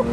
We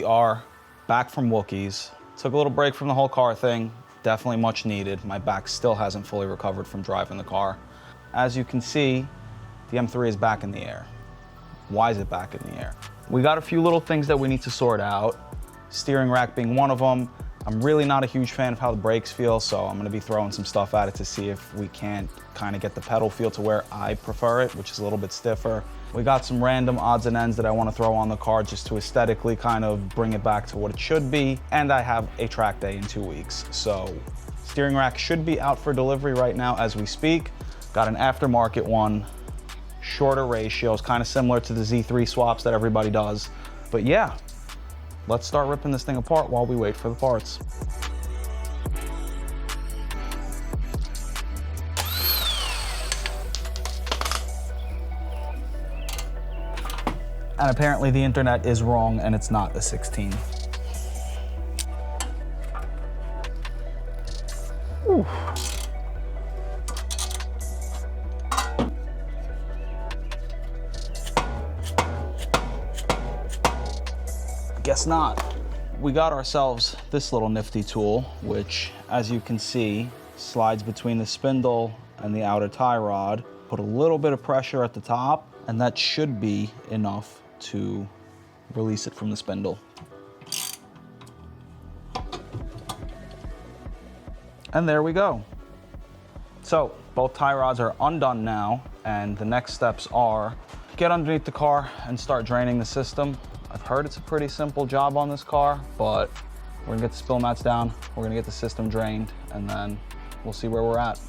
are back from Wookiees. Took a little break from the whole car thing. Definitely much needed. My back still hasn't fully recovered from driving the car. As you can see, the M3 is back in the air. Why is it back in the air? We got a few little things that we need to sort out. Steering rack being one of them. I'm really not a huge fan of how the brakes feel, so I'm gonna be throwing some stuff at it to see if we can't kind of get the pedal feel to where I prefer it, which is a little bit stiffer. We got some random odds and ends that I want to throw on the car just to aesthetically kind of bring it back to what it should be. And I have a track day in 2 weeks. So steering rack should be out for delivery right now as we speak. Got an aftermarket one, shorter ratios, kind of similar to the Z3 swaps that everybody does. But yeah, let's start ripping this thing apart while we wait for the parts. And apparently the internet is wrong and it's not a 16. Ooh. Guess not. We got ourselves this little nifty tool, which, as you can see, slides between the spindle and the outer tie rod. Put a little bit of pressure at the top, and that should be enough to release it from the spindle. And there we go. So both tie rods are undone now, and the next steps are get underneath the car and start draining the system. I've heard it's a pretty simple job on this car, but we're gonna get the spill mats down, we're gonna get the system drained, and then we'll see where we're at.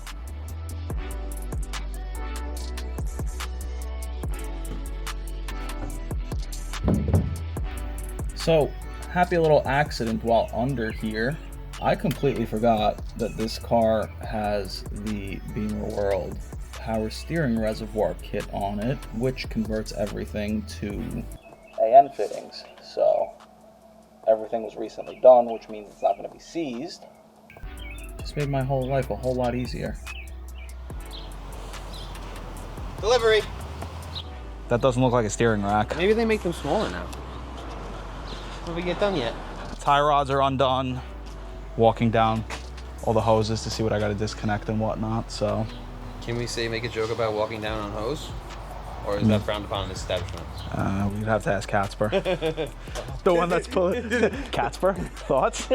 So, happy little accident while under here. I completely forgot that this car has the Beamer World power steering reservoir kit on it, which converts everything to AN fittings. So, everything was recently done, which means it's not going to be seized. Just made my whole life a whole lot easier. Delivery! That doesn't look like a steering rack. Maybe they make them smaller now. Have we get done yet? Tie rods are undone. Walking down all the hoses to see what I got to disconnect and whatnot, so. Can we make a joke about walking down on hose? Or is that frowned upon in this establishment? We'd have to ask Catsper. The one that's pulling. Catsper, thoughts?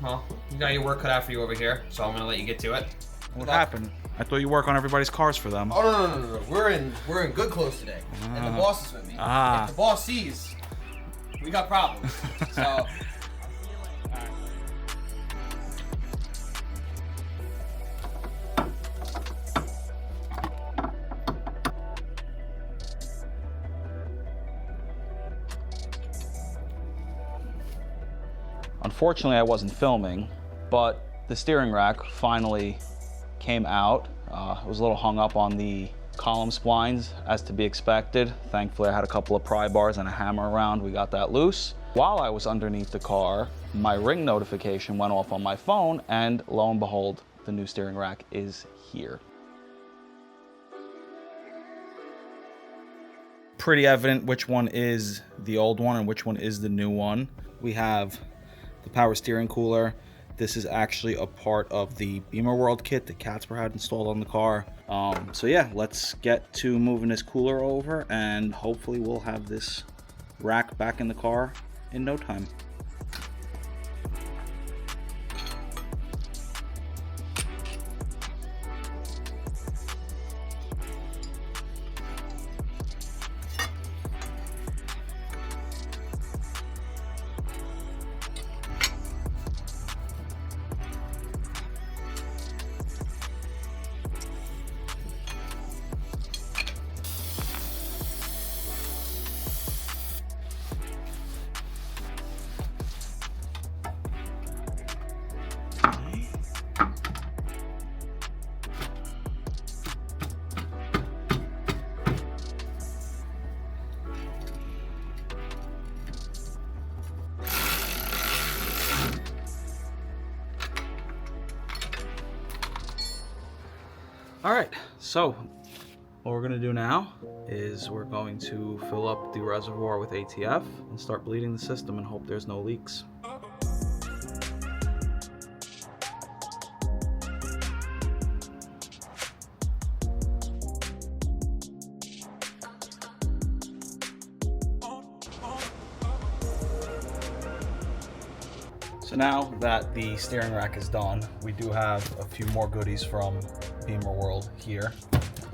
Well, you got your work cut out for you over here, so I'm gonna let you get to it. What happened? I thought you work on everybody's cars for them. Oh no. We're in good clothes today. And the boss is with me. If the boss sees, we got problems. So unfortunately, I wasn't filming, but the steering rack finally came out. It was a little hung up on the column splines, as to be expected. Thankfully, I had a couple of pry bars and a hammer around. We got that loose. While I was underneath the car, my Ring notification went off on my phone, and lo and behold, the new steering rack is here. Pretty evident which one is the old one and which one is the new one. We have the power steering cooler. This is actually a part of the Beamer World kit that Catsper had installed on the car. So yeah, let's get to moving this cooler over, and hopefully we'll have this rack back in the car in no time. All right, so what we're gonna do now is we're going to fill up the reservoir with ATF and start bleeding the system and hope there's no leaks. So now that the steering rack is done, we do have a few more goodies from Beamer World here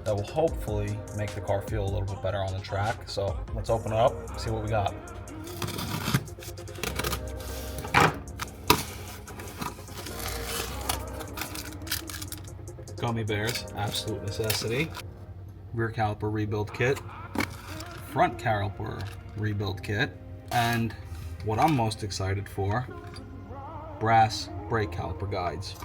that will hopefully make the car feel a little bit better on the track. So let's open it up, see what we got. Gummy bears, absolute necessity. Rear caliper rebuild kit, front caliper rebuild kit, and what I'm most excited for, brass brake caliper guides.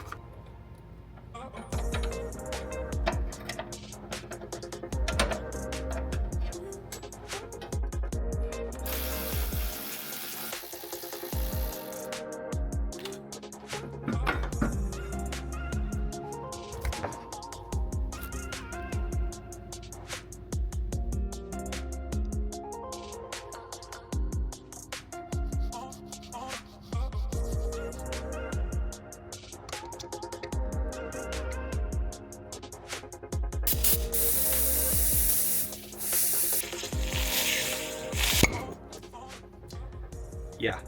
Yeah,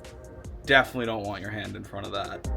definitely don't want your hand in front of that.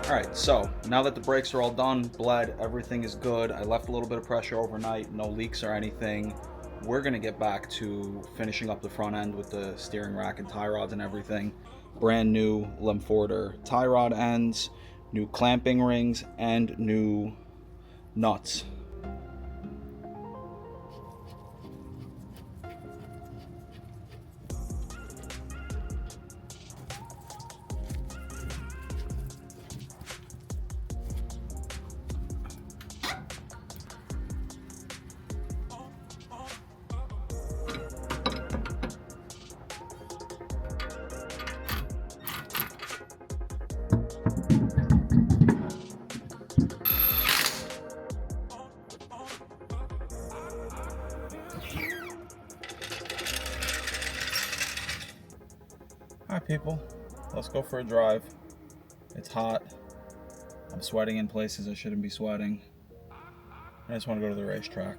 All right, so now that the brakes are all done, bled, everything is good. I left a little bit of pressure overnight, no leaks or anything. We're gonna get back to finishing up the front end with the steering rack and tie rods and everything. Brand new Lemforder tie rod ends, new clamping rings, and new nuts. All right, people, let's go for a drive. It's hot. I'm sweating in places I shouldn't be sweating. I just want to go to the racetrack.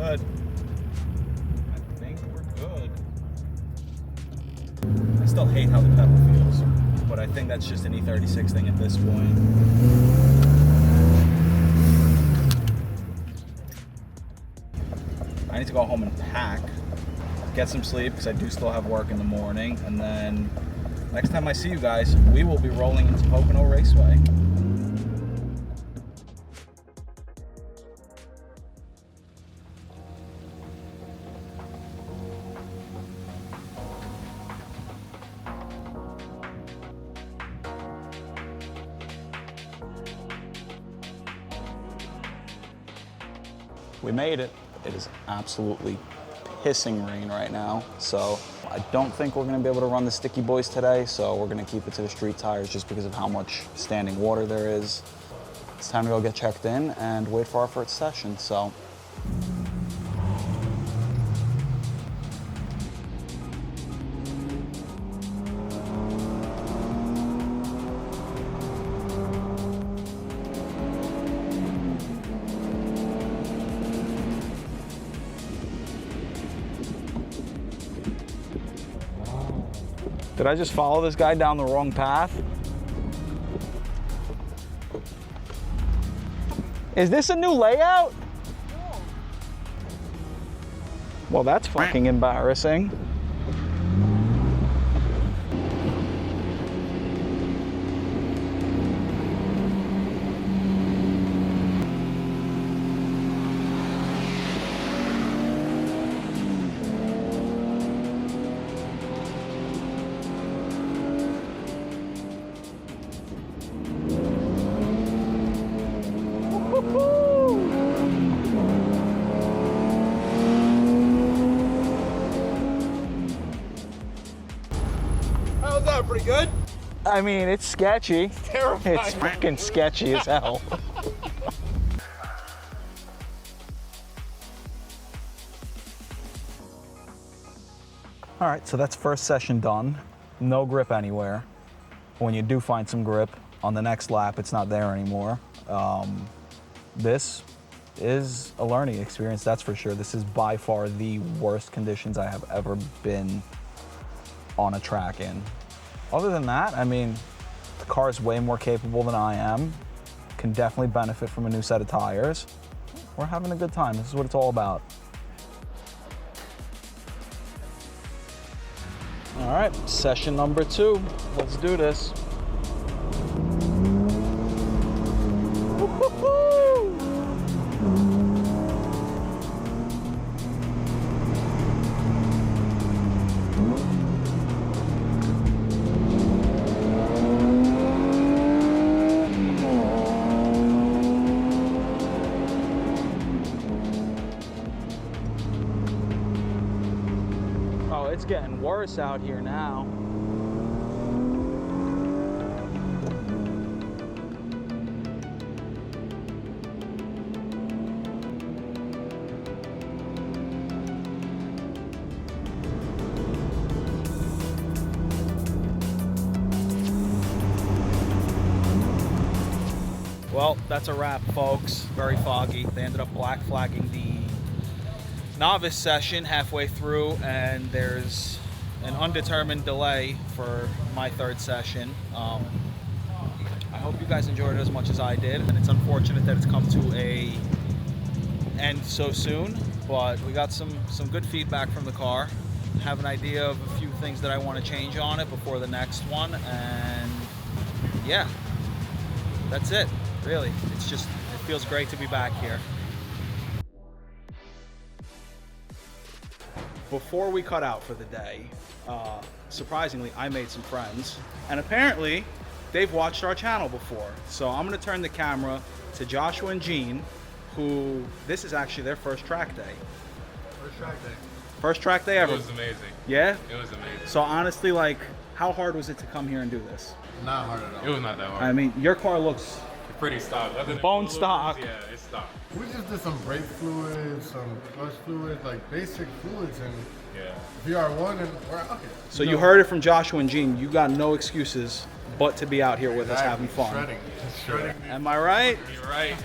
I think we're good. I still hate how the pedal feels, but I think that's just an E36 thing at this point. I need to go home and pack, get some sleep because I do still have work in the morning, and then next time I see you guys, we will be rolling into Pocono Raceway. We made it. It is absolutely pissing rain right now, so I don't think we're gonna be able to run the Sticky Boys today, so we're gonna keep it to the street tires just because of how much standing water there is. It's time to go get checked in and wait for our first session, so. Did I just follow this guy down the wrong path? Is this a new layout? No. Well, that's fucking embarrassing. How's that? Pretty good? I mean, it's sketchy. It's terrifying. It's fucking sketchy as hell. All right, so that's first session done. No grip anywhere. When you do find some grip, on the next lap, it's not there anymore. This is a learning experience, that's for sure. This is by far the worst conditions I have ever been on a track in. Other than that, I mean, the car is way more capable than I am. Can definitely benefit from a new set of tires. We're having a good time. This is what it's all about. All right, session number 2. Let's do this. Oh, it's getting worse out here now. Well, that's a wrap, folks. Very foggy. They ended up black flagging the novice session halfway through, and there's an undetermined delay for my third session. I hope you guys enjoyed it as much as I did, and it's unfortunate that it's come to a end so soon, but we got some good feedback from the car. Have an idea of a few things that I want to change on it before the next one, and yeah, that's it. Really, it feels great to be back here. Before we cut out for the day, surprisingly, I made some friends, and apparently they've watched our channel before. So I'm gonna turn the camera to Joshua and Gene, who, this is actually their first track day. First track day. First track day ever. It was amazing. Yeah? It was amazing. So honestly, like, how hard was it to come here and do this? Not hard at all. It was not that hard. I mean, your car looks pretty stock. Bone stock. Yeah, it's stock. We just did some brake fluids, some clutch fluids, like basic fluids, and VR1, and we're out here. So you heard it from Joshua and Gene. You got no excuses but to be out here with us having fun. Shredding. Am I right? You're right.